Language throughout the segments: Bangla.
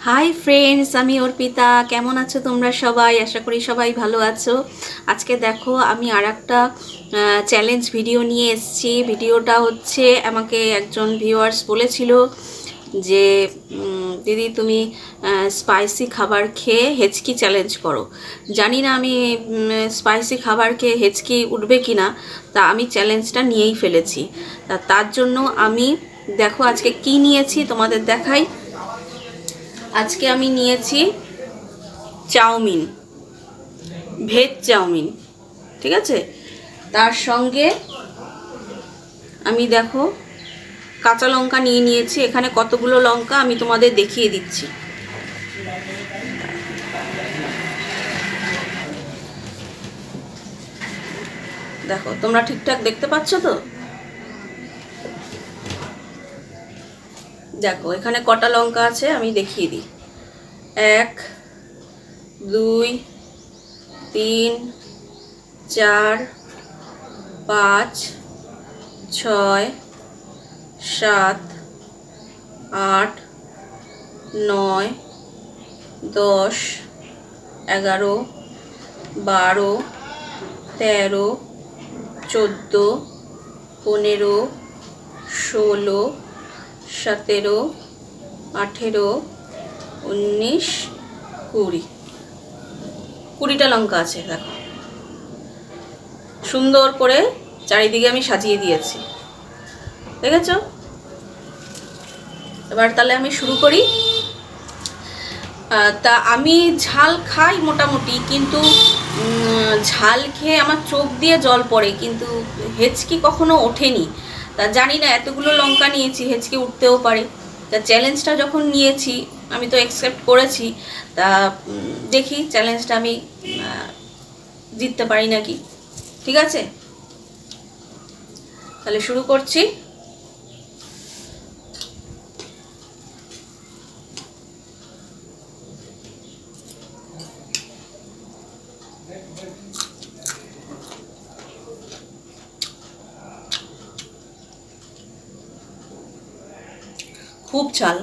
হাই ফ্রেন্ডস, আমি অর্পিতা। কেমন আছো তোমরা সবাই? আশা করি সবাই ভালো আছো। আজকে দেখো আমি আর একটা চ্যালেঞ্জ ভিডিও নিয়ে এসেছি। ভিডিওটা হচ্ছে, আমাকে একজন ভিউয়ার্স বলেছিল যে দিদি তুমি স্পাইসি খাবার খেয়ে হেঁচকি চ্যালেঞ্জ করো। জানি না আমি স্পাইসি খাবার খেয়ে হেঁচকি উঠবে কি না, তা আমি চ্যালেঞ্জটা নিয়েই ফেলেছি। তার জন্য আমি দেখো আজকে কি নিয়েছি তোমাদের দেখাই। আজকে আমি নিয়েছি চাউমিন, ভেজ চাউমিন, ঠিক আছে। তার সঙ্গে আমি দেখো কাঁচা লঙ্কা নিয়ে নিয়েছি। এখানে কতগুলো লঙ্কা আমি তোমাদের দেখিয়ে দিচ্ছি। দেখো তোমরা ঠিকঠাক দেখতে পাচ্ছ তো? দেখো এখানে কটা লঙ্কা আছে আমি দেখিয়ে দিই। 1 2 3 4 5 6 7 8 9 10 11 12 13 14 15 16 17 18 19 20 20টা লঙ্কা আছে। দেখো সুন্দর করে চারিদিকে আমি সাজিয়ে দিয়েছি, দেখেছো? এবার তাহলে আমি শুরু করি। তা আমি ঝাল খাই মোটামুটি, কিন্তু ঝাল খেয়ে আমার চোখ দিয়ে জল পড়ে, কিন্তু হেঁচকি কখনো ওঠেনি। তা জানি না, এতগুলো লঙ্কা নিয়েছি, হেঁচকি উঠতেও পারে। তা চ্যালেঞ্জটা যখন নিয়েছি আমি তো অ্যাকসেপ্ট করেছি। তা দেখি চ্যালেঞ্জটা আমি জিততে পারি নাকি। ঠিক আছে, তাহলে শুরু করছি। খুব ঝাল।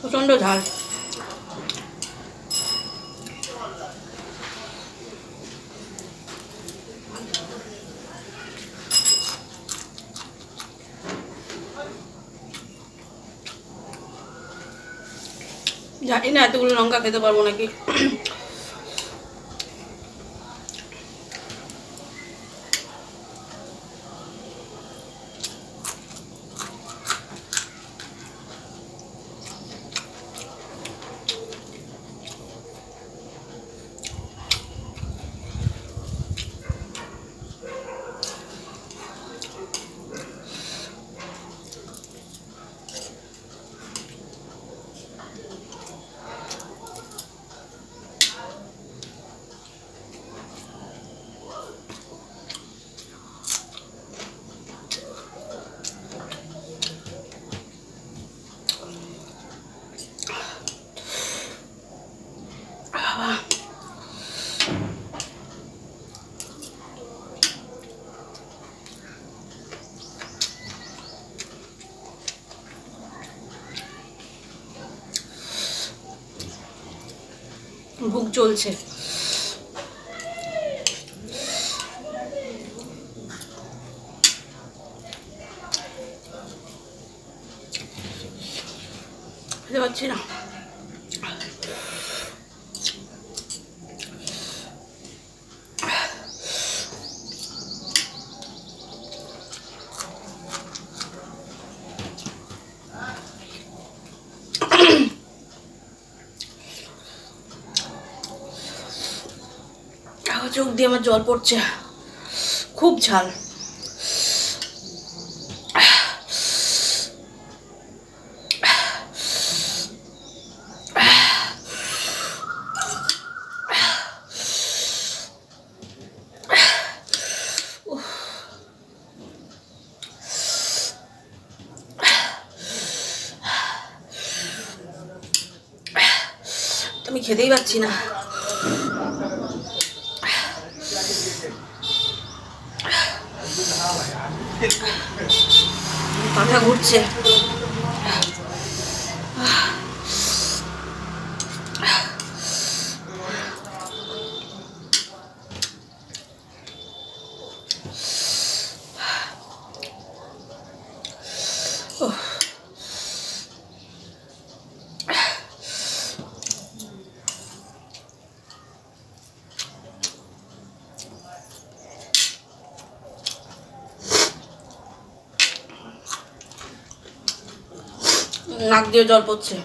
প্রচণ্ড ঝাল। জানি না এতগুলো লঙ্কা খেতে পারবো নাকি। ভুক চলছে। খেতে পারছি না। চোখ দিয়ে আমার জল পড়ছে, খুব ঝাল। আমি খেতেই পাচ্ছি না। মাথা ঘুরছে। নাক দিয়ে জল পড়ছে।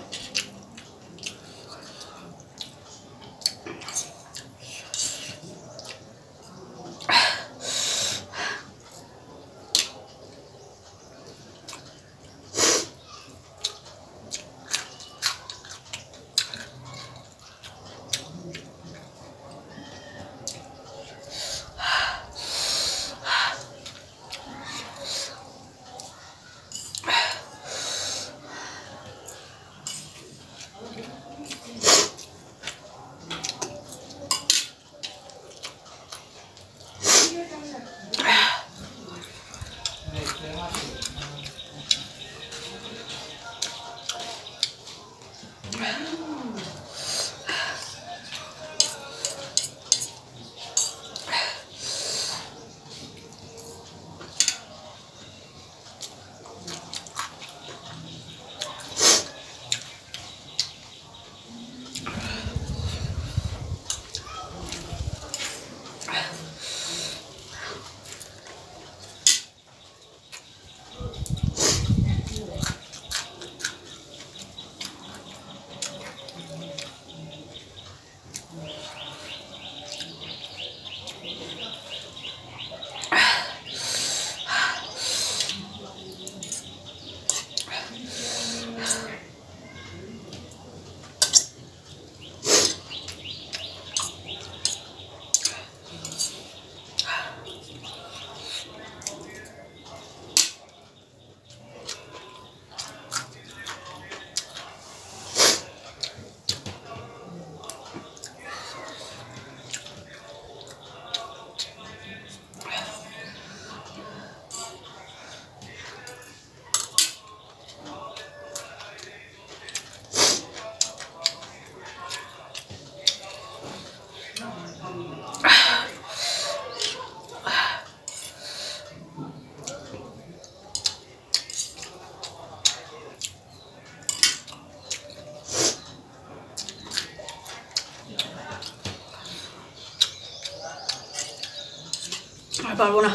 আর পারবো না।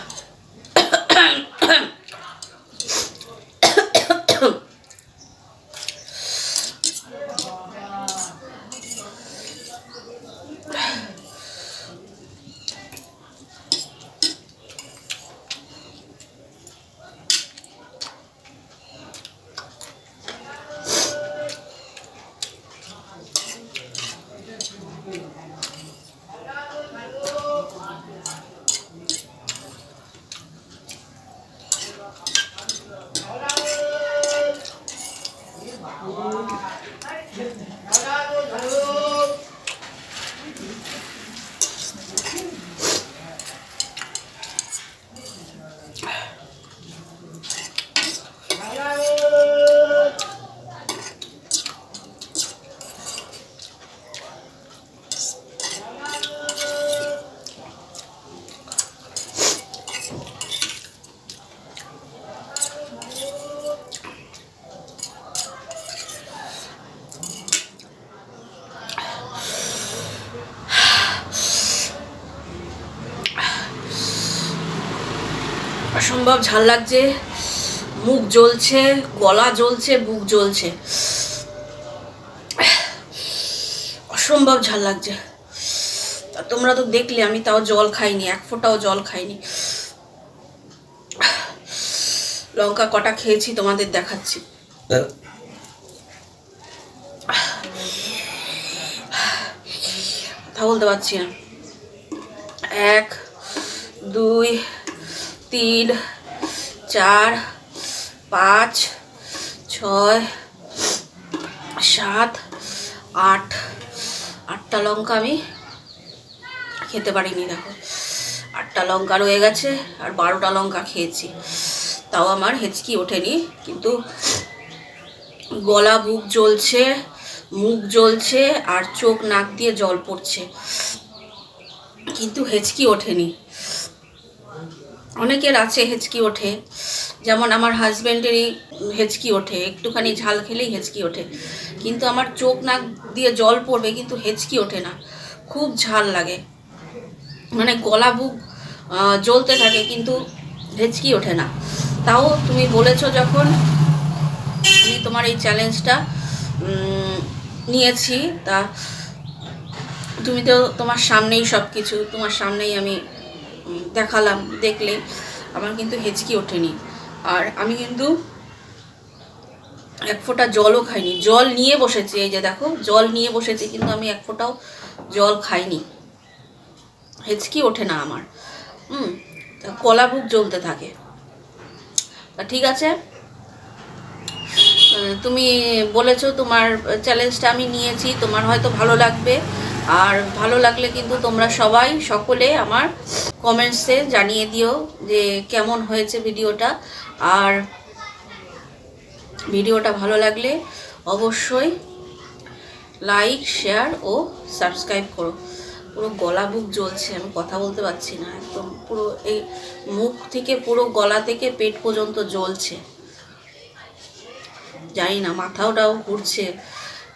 অসম্ভব ঝাল লাগছে, মুখ জ্বলছে, গলা জ্বলছে, বুক জ্বলছে, অসম্ভব ঝাল লাগছে। তোমরা তো দেখলে আমি তাও জল খাইনি, এক ফোঁটাও জল খাইনি। লঙ্কা কটা খেয়েছি তোমাদের দেখাচ্ছি। কথা বলতে পারছি না। 1 2 3 4 5 6 7 8 8টা লঙ্কা আমি খেতে পারিনি। দেখো 8টা লঙ্কা রয়ে গেছে, আর 12টা লঙ্কা খেয়েছি, তাও আমার হেঁচকি ওঠেনি। কিন্তু গলা বুক জ্বলছে, মুখ জ্বলছে, আর চোখ নাক দিয়ে জল পড়ছে, কিন্তু হেঁচকি ওঠেনি। অনেকের আছে হেঁচকি ওঠে, যেমন আমার হাজব্যান্ডেরই হেঁচকি ওঠে, একটুখানি ঝাল খেলেই হেঁচকি ওঠে, কিন্তু আমার চোখ নাক দিয়ে জল পড়বে কিন্তু হেঁচকি ওঠে না। খুব ঝাল লাগে, মানে গলা বুক জ্বলতে থাকে কিন্তু হেঁচকি ওঠে না। তাও তুমি বলেছো যখন, আমি তোমার এই চ্যালেঞ্জটা নিয়েছি, তা তুমি তো তোমার সামনেই সব কিছু, তোমার সামনেই আমি দেখালাম, দেখলে আমার কিন্তু হেঁচকি ওঠেনি। আর আমি কিন্তু এক ফোঁটা জলও খাইনি, জল নিয়ে বসেছি, এই যে দেখো জল নিয়ে বসেছি, কিন্তু আমি এক ফোঁটাও জল খাইনি, হেঁচকি ওঠে না আমার। গলা বুক জ্বলতে থাকে। তা ঠিক আছে, তুমি বলেছো তোমার চ্যালেঞ্জটা আমি নিয়েছি, তোমার হয়তো ভালো লাগবে। আর ভালো লাগলে কিন্তু তোমরা সবাই সকলে আমার কমেন্টসে জানিয়ে দিও যে কেমন হয়েছে ভিডিওটা। আর ভিডিওটা ভালো লাগলে অবশ্যই লাইক, শেয়ার ও সাবস্ক্রাইব করো। পুরো গলা বুক জ্বলছে, আমি কথা বলতে পারছি না, একদম পুরো এই মুখ থেকে পুরো গলা থেকে পেট পর্যন্ত জ্বলছে। জানি না, মাথাটাও ঘুরছে,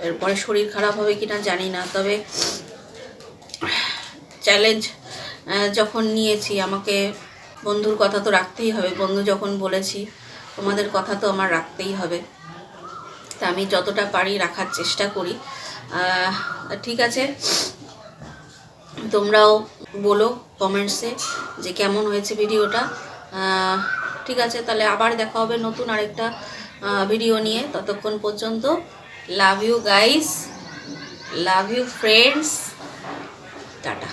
এরপরে শরীর খারাপ হবে কিনা জানি না। তবে চ্যালেঞ্জ যখন নিয়েছি, আমাকে বন্ধুর কথা তো রাখতেই হবে। বন্ধু যখন বলেছি, তোমাদের কথা তো আমার রাখতেই হবে। তা আমি যতটা পারি রাখার চেষ্টা করি। ঠিক আছে, তোমরাও বলো কমেন্টসে যে কেমন হয়েছে ভিডিওটা। ঠিক আছে, তাহলে আবার দেখা হবে নতুন আরেকটা ভিডিও নিয়ে। ততক্ষণ পর্যন্ত love you guys, love you friends, tata.